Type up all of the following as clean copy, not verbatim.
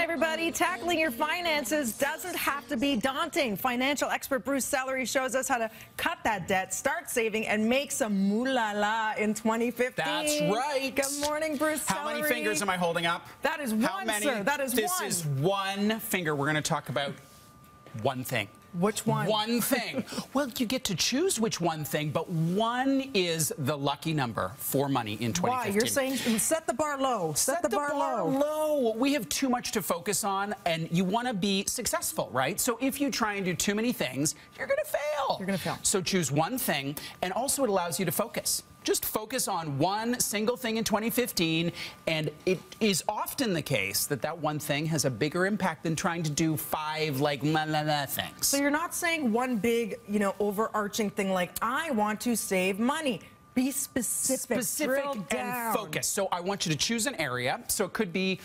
everybody. Tackling your finances doesn't have to be daunting. Financial expert Bruce Sellery shows us how to cut that debt, start saving, and make some moolah in 2015. That's right. Good morning, Bruce Sellery. How many fingers am I holding up? That is one, sir. That is this one. This is one finger. We're going to talk about one thing. Which one? One thing. Well, you get to choose which one thing, but one is the lucky number for money in 2015. Why? You're saying set the bar low. Set the bar low. We have too much to focus on, and you want to be successful, right? So if you try and do too many things, you're going to fail. You're going to fail. So choose one thing, and also it allows you to focus. Just focus on one single thing in 2015, and it is often the case that that one thing has a bigger impact than trying to do five, like, things. So you're not saying one big, overarching thing like, I want to save money. Be specific. Drill down. And focus. So I want you to choose an area. So it could be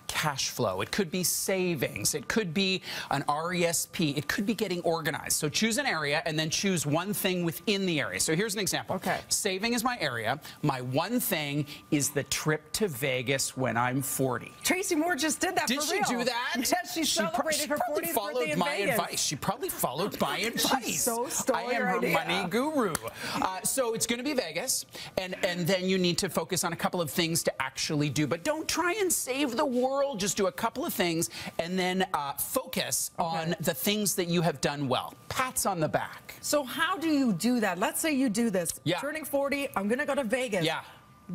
cash flow, it could be savings, it could be an RESP, it could be getting organized. So choose an area and then choose one thing within the area. So here's an example. Okay. Saving is my area. My one thing is the trip to Vegas when I'm 40. Tracy Moore just did that. Did for she real. do that? Yes, she celebrated her 40th birthday in Vegas. She probably followed my advice. She so stole I am your her idea. money guru. So it's going to be Vegas, and then you need to focus on a couple of things to actually do. But don't try and save the world. Just do a couple of things and then focus on the things that you have done well. Pats on the back. So how do you do that? Let's say you do this. Yeah. Turning 40, I'm going to go to Vegas. Yeah.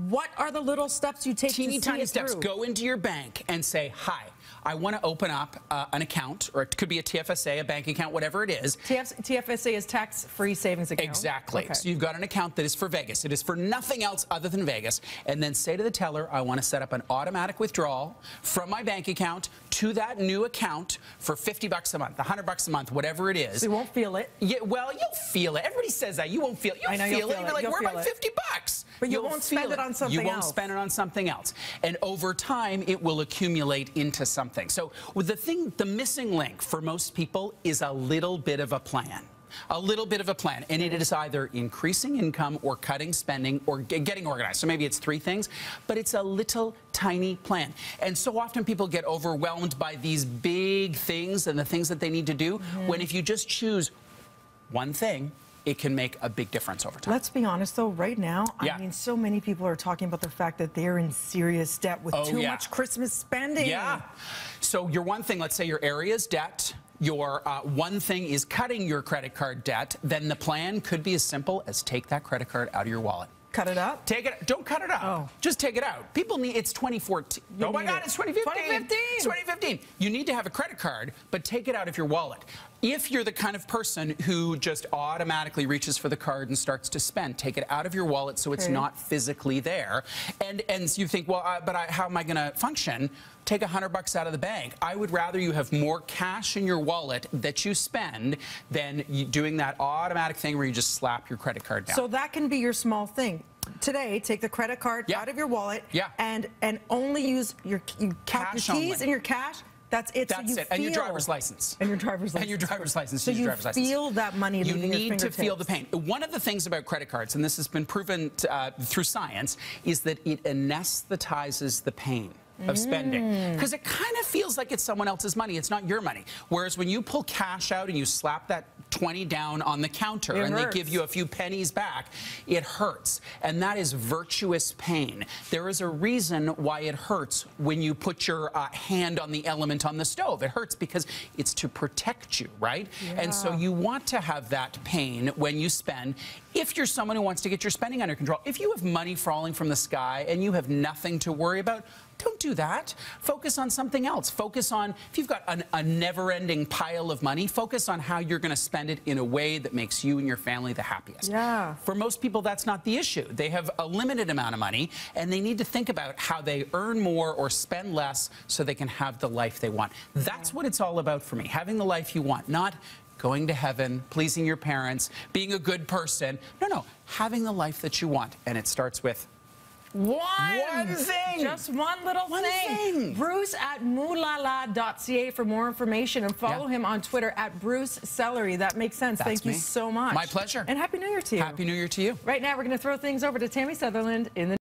What are the little steps you take Teeny to see tiny it steps. through? Go into your bank and say, hi, I want to open up an account, or it could be a TFSA, a bank account, whatever it is. TFSA is tax-free savings account. Exactly. Okay. So you've got an account that is for Vegas. It is for nothing else other than Vegas. And then say to the teller, I want to set up an automatic withdrawal from my bank account to that new account for $50 a month, $100 a month, whatever it is. So you won't feel it. Yeah, well, you'll feel it. Everybody says that. You won't feel it. You'll feel it. You're like, where are my $50? But you won't spend it on something else. You won't spend it on something else. And over time, it will accumulate into something. So with the missing link for most people is a little bit of a plan. A little bit of a plan, and it is either increasing income or cutting spending or getting organized. So maybe it's three things, but it's a little tiny plan. And so often people get overwhelmed by these big things and the things that they need to do, when if you just choose one thing, it can make a big difference over time. Let's be honest, though, right now, I mean, so many people are talking about the fact that they're in serious debt with too much Christmas spending. Yeah. So your one thing, let's say your area is debt, your one thing is cutting your credit card debt, then the plan could be as simple as take that credit card out of your wallet. Cut it up? Take it. Don't cut it up. Oh. Just take it out. People need. It's 2014. Oh my God! It's 2015. 2015. It's 2015. You need to have a credit card, but take it out of your wallet. If you're the kind of person who just automatically reaches for the card and starts to spend, take it out of your wallet so it's not physically there. And you think, well, how am I going to function? Take $100 out of the bank. I would rather you have more cash in your wallet that you spend than doing that automatic thing where you just slap your credit card down. So that can be your small thing. Today, take the credit card out of your wallet and only use your cash keys and your cash. That's it. That's so it. And your driver's license. And your driver's license. And your driver's license. So you feel that money leaving your fingertips. You need to feel the pain. One of the things about credit cards, and this has been proven through science, is that it anesthetizes the pain of spending, because it kind of feels like it's someone else's money. It's not your money. Whereas when you pull cash out and you slap that 20 down on the counter and they give you a few pennies back, it hurts. And that is virtuous pain. There is a reason why it hurts when you put your hand on the element on the stove. It hurts because it's to protect you, right? Yeah. And so you want to have that pain when you spend. If you're someone who wants to get your spending under control, if you have money falling from the sky and you have nothing to worry about, don't do that. Focus on something else. Focus on, if you've got a never-ending pile of money, focus on how you're going to spend it in a way that makes you and your family the happiest. Yeah. For most people, that's not the issue. They have a limited amount of money, and they need to think about how they earn more or spend less so they can have the life they want. That's what it's all about for me, having the life you want, not going to heaven, pleasing your parents, being a good person. No, having the life that you want, and it starts with one thing. Just one little thing. Bruce at moolala.ca for more information, and follow him on Twitter at Bruce Sellery. That makes sense. Thank you so much. My pleasure. And Happy New Year to you. Happy New Year to you. Right now, we're going to throw things over to Tammy Sutherland in the